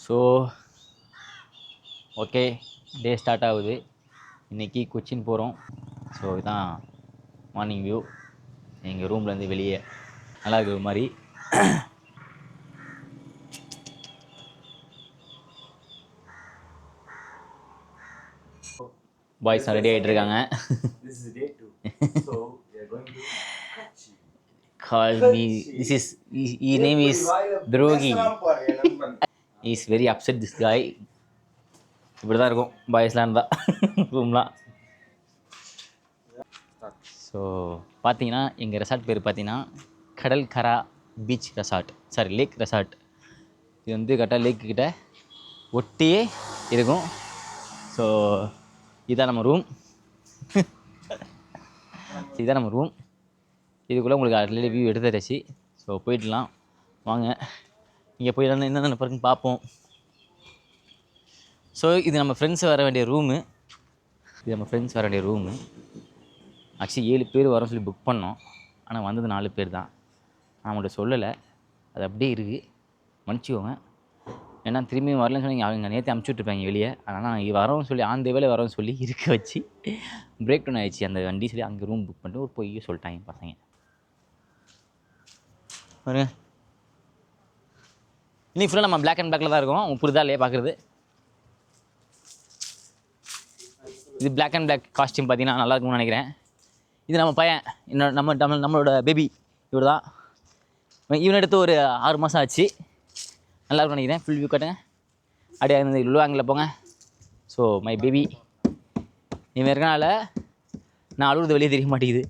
So okay, day start ஆகுது. இன்றைக்கி கொச்சின் போகிறோம். ஸோ இதுதான் மார்னிங் வியூ எங்கள் ரூம்லேருந்து வெளியே. நல்லா இருக்கிற மாதிரி. பாய்ஸ் ரெடி ஆகிட்டு இருக்காங்க. Call me. This is his name is Drogi. He is very upset, this guy. இப்படி தான் இருக்கும் பாய்ஸ்லாம் இருந்தால் ரூம்லாம். ஸோ பார்த்தீங்கன்னா எங்கள் ரெசார்ட் பேர் பார்த்தீங்கன்னா கடல்கரா beach resort, sorry lake resort. இது வந்து கரெக்டாக லேக்குக்கிட்ட ஒட்டியே இருக்கும். ஸோ இதுதான் நம்ம ரூம். இதுதான் நம்ம ரூம். இதுக்குள்ளே உங்களுக்கு ஆல்ரெடி வியூ எடுத்துருச்சு. ஸோ போயிடலாம் வாங்க. இங்கே போயிடலாம் என்னென்ன இருக்குன்னு பார்ப்போம். ஸோ இது நம்ம ஃப்ரெண்ட்ஸ் வர வேண்டிய ரூமு. ஆக்சுவலி 7 பேர் வரோம் சொல்லி புக் பண்ணோம். ஆனால் வந்தது 4 பேர் தான். நான் உங்கள்கிட்ட சொல்லலை, அது அப்படியே இருக்குது, மன்னிச்சிக்கோங்க. ஏன்னா திரும்பியும் வரலன்னு சொல்லி அவங்க நேற்று அமுச்சு விட்ருப்பாங்க வெளியே. அதனால் நான் வரோன்னு சொல்லி ஆன் த வேலை வரோன்னு சொல்லி இருக்க வச்சு பிரேக் டவுன் ஆகிடுச்சு அந்த வண்டி சொல்லி அங்கே ரூம் புக் பண்ணிட்டு ஒரு போய் சொல்லிட்டாங்க பசங்க. பாருங்க, இன்னைக்கு ஃபுல்லாக நம்ம பிளாக் அண்ட் பிளாக்கில் தான் இருக்கோம். உங்களுக்கு புரிதா இல்லையா பார்க்குறது? இது பிளாக் அண்ட் பிளாக் காஸ்டியூம் பார்த்தீங்கன்னா நல்லா இருக்கும்னு நினைக்கிறேன். இது நம்ம பையன், நம்மளோட பேபி இவர் தான். இவன் எடுத்து ஒரு 6 மாதம் ஆச்சு. நல்லா இருக்கும்னு நினைக்கிறேன். ஃபுல் வியூ கட்டுங்க. அப்படியே அந்த லுவாங்கில் போங்க. ஸோ மை பேபி இவன் இருக்கனால நான் அழுகுறது வெளியே தெரிய மாட்டேங்குது.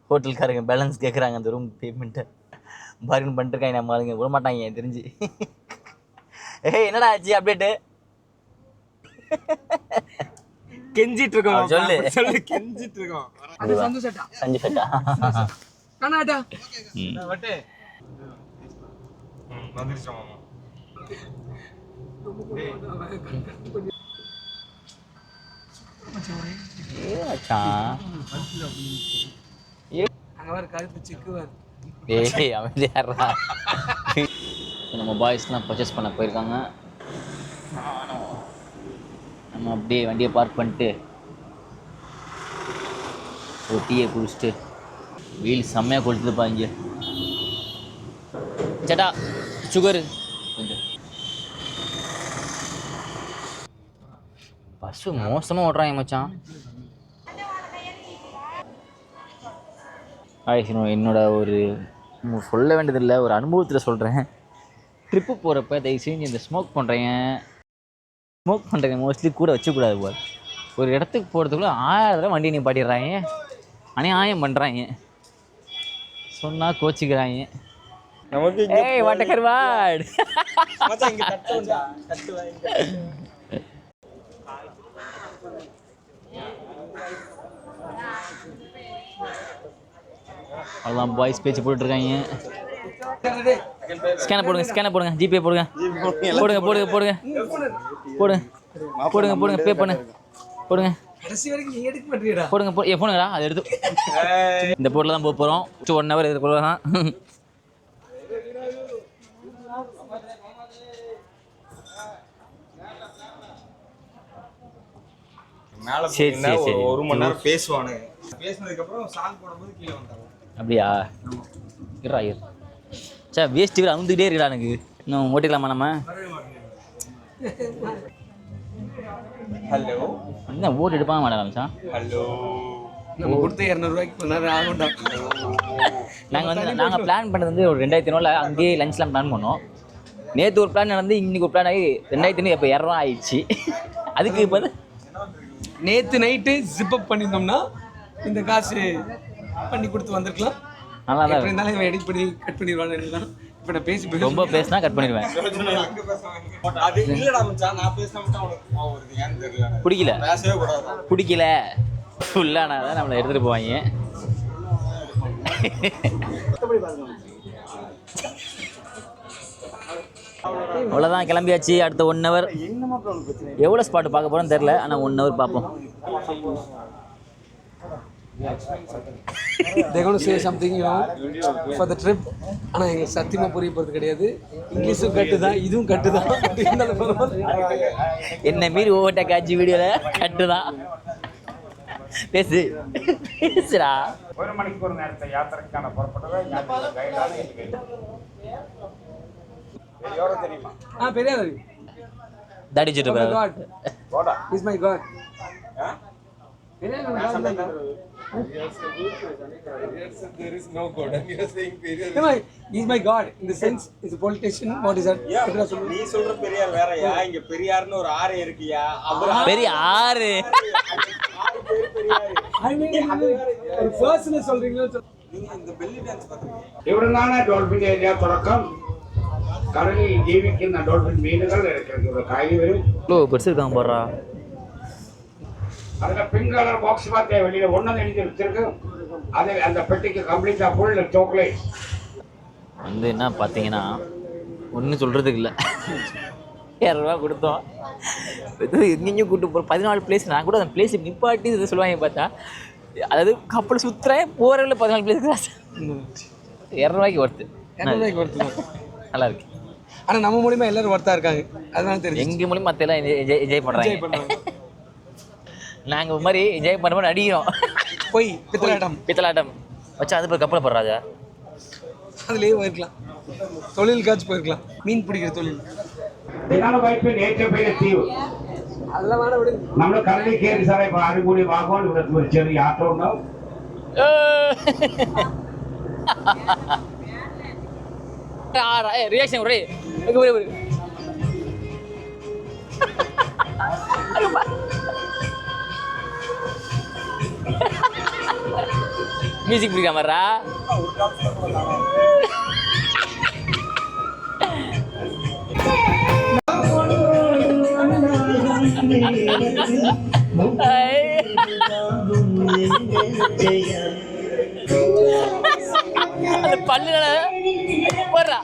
ஹோட்டல்காரங்க பேலன்ஸ் கேட்குறாங்க அந்த ரூம் பேமெண்ட்டை. பார்கன் பண்ணிட்டுருக்காங்க. நம்ம ஆளுங்க விட மாட்டாங்க எனக்கு தெரிஞ்சு. என்னடா ஆச்சு அப்டேட்டு? கெஞ்சிட்டு இருக்கோம். சொல்லு கெஞ்சிட்டு இருக்கோம். சஞ்சு சட்டா கனாடா வட்டே வந்துருச்சோம் மாமா. நம்ம பாய்ஸ்லாம் பர்ச்சேஸ் பண்ண போயிருக்காங்க. நம்ம அப்படியே வண்டியை பார்க் பண்ணிட்டு ஒரு டீயை குடிச்சிட்டு வீல் செம்மையாக கொளுத்துதுப்பா இங்கே. சேட்டா சுகரு பஸ்ஸு மோசமாக ஓட்டுறாங்க மச்சான். என்னோட ஒரு சொல்ல வேண்டியதில்லை, ஒரு அனுபவத்தில் சொல்கிறேன். ட்ரிப்பு போகிறப்ப தயவு செஞ்சு இந்த ஸ்மோக் பண்ணுறேங்க மோஸ்ட்லி கூட வச்சக்கூடாது போல். ஒரு இடத்துக்கு போகிறதுக்குள்ள 1000 தடவை வண்டி நிப்பாட்டிடுறாங்க, அநியாயம் பண்ணுறாங்க, சொன்னால் கோச்சிக்கிறாங்க. ஏய் வட்டக்கர்வாட். அவ்வளோதான் பாய்ஸ் பேச்சு போட்டுட்ருக்காங்க. ஸ்கேனை போடுங்க, ஜிபே போடுங்க, பே பண்ணு, போடுங்க. போனுங்கடா அதை எடுத்து இந்த போர்டில் தான் போக போகிறோம். 1 ஹவர் இதுக்குள்ள தான். சரி ஒரு மணி நேரம் பேசுவானு. பேசினதுக்கு அப்புறம் சாங் போடும்போது கீழே வந்தாங்க. அப்படியா? சார் வேஸ்ட் வீடு அமுந்துக்கிட்டே இருக்கா எனக்கு. இன்னும் ஓட்டிக்கலாமா நம்ம? ஹலோ என்ன ஓட்டு எடுப்பாங்க மேடம் சார்? ஹலோ நம்ம கொடுத்த 200 ரூபாய்க்கு பண்ணாரு ஆகண்டா. நாங்கள் பிளான் பண்ணது வந்து ஒரு 2500 அங்கேயே லஞ்ச்லாம் பிளான் பண்ணோம். நேற்று ஒரு பிளான் நடந்து இன்னைக்கு ஒரு பிளான் ஆகி 2500 இப்போ 200 ஆயிடுச்சு. அதுக்கு இப்போ நேற்று நைட்டு ஜிப்அப் பண்ணியிருந்தோம்னா இந்த காசு பண்ணி கொடுத்து வந்திருக்கலாம். நல்லா தான் இருந்தாலும் இவன் எடிட் பண்ணி கட் பண்ணிடுவான்னு. இப்போ நான் பேசி ரொம்ப பேசினா கட் பண்ணிடுவேன். அது இல்லடா மச்சான், நான் பேசினா மட்டும் அவனுக்கு கோவம் வருது. ஏன்னு தெரியல, பிடிக்கல ஃபுல்லானா தான் நம்மளை எடுத்துகிட்டு போவாங்க. அவ்வளோதான், கிளம்பியாச்சு. அடுத்த 1 ஹவர் எவ்வளோ ஸ்பாட்டு பார்க்க போகிறோன்னு தெரில, ஆனால் 1 ஹவர் பார்ப்போம். They're going to say something, you know, for the trip. ஆனால் எங்களுக்கு சத்தியமாக புரிய போகிறது கிடையாது. இங்கிலீஷும் கட்டு தான், இதுவும் கட்டு தான். என்ன மீறி ஓட்ட காட்சி வீடியோவில் கட்டு தான். பேசுடா. 1 மணிக்கூர் நேரத்தை யாத்திரைக்கான புறப்பட்டதை தெரியுமா? பெரியார் தாடி வச்சுட்டு is my god. There is no God and you are saying Periyar. No, he's my god in the sense he's a politician. What is that? நீ சொல்ற பெரியார் வேறயா? இங்க பெரியார்னு ஒரு ஆறு இருக்கியா? பெரிய ஆறு. I mean ஒரு பர்சனல் சொல்றீங்களா? நீங்க இந்த பெல்லி டான்ஸ் பாத்தீங்க? இவருதான டால்பின் ஏரியா தொடக்கம். கடலில் ஜீவிக்கின்ற டால்பின் மீன்கள் இருக்கிறது. காய் வரும். பெருசு இருக்காங்க போடுறா. அதில் பிங்க் கலர் பாக்ஸ் பார்த்தே வெளியில் ஒன்றும் எழுதி வச்சிருக்கு. அது அந்த பெட்டிக்கு கம்ப்ளீட்டாக ஃபுல் சாக்லேட். வந்து என்ன பார்த்தீங்கன்னா ஒன்றும் சொல்கிறதுக்கு இல்லை. 1000 ரூபா கொடுத்தோம். எங்கேயும் கூப்பிட்டு போகிற 14 பிளேஸ். நான் கூட அந்த பிளேஸ் நிப்பாட்டி இதை சொல்லுவாங்க பார்த்தா, அதாவது கப்பல் சுற்றுறேன் போகிறவங்கள 14 பிளேஸ் 200 ரூபாய்க்கு ஒர்த்து. 200 ரூபாய்க்கு ஒர்த்து நல்லா இருக்கு. ஆனால் நம்ம மூலியமாக எல்லாரும் ஒர்த்தாக இருக்காங்க. அதனால தெரியும் எங்கள் மூலியமாக மற்ற எல்லாம் என்ஜாய் பண்ணுறாங்க. நாங்கள் ஒரு மாதிரி என்ஜாய் பண்ண மாதிரி அடிக்கிறோம். போய் பித்தலாட்டம் வச்சா அது போய் கப்பலை போடுறாஜா. அதுலேயே போயிருக்கலாம், தொழில் காட்சி போயிருக்கலாம், மீன் பிடிக்கிற தொழில். இதனால வாய்ப்பு நேற்று பெரிய தீவு. அதெல்லாம் வேணா விடு. நம்ம கடலில் கேரி சாலை இப்போ அறுபடி வாங்கணும். இவருக்கு ஒரு ചെറിയ ஆட்டோ ഉണ്ടാവും. ரியாக்ஷன் ஒரே மியூசிக் பிடிக்காம வர்றா. அந்த பல்லுல போடுறா.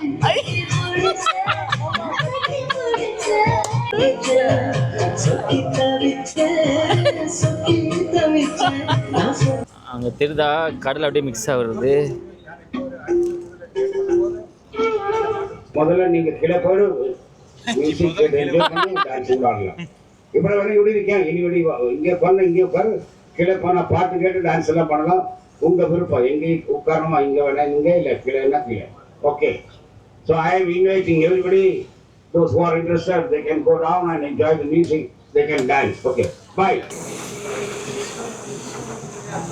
அங்கே தெரிதா கடல் அப்படியே மிக்ஸ் ஆகுறது. முதல்ல நீங்க கீழே போய் மியூசிக் என்ஜாய் பண்ணி டான்ஸ் ஆடலாம். இப்போ வந்து இப்படி இருக்கேன், இனி இங்கே பண்ண இங்கே உட்காரு, கீழே போனால் பாட்டு கேட்டு டான்ஸ் எல்லாம் பண்ணலாம். உங்க விருப்பம், எங்கேயும் உட்காரணுமா, இங்கே வேணா இங்கே இல்லை கீழேன்னா கீழே. Okay, so I am inviting everybody, those who are interested, they can go down and enjoy the music, they can dance. Okay, bye.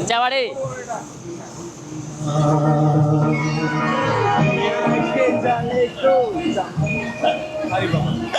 ஜாவாடி Hari Baba.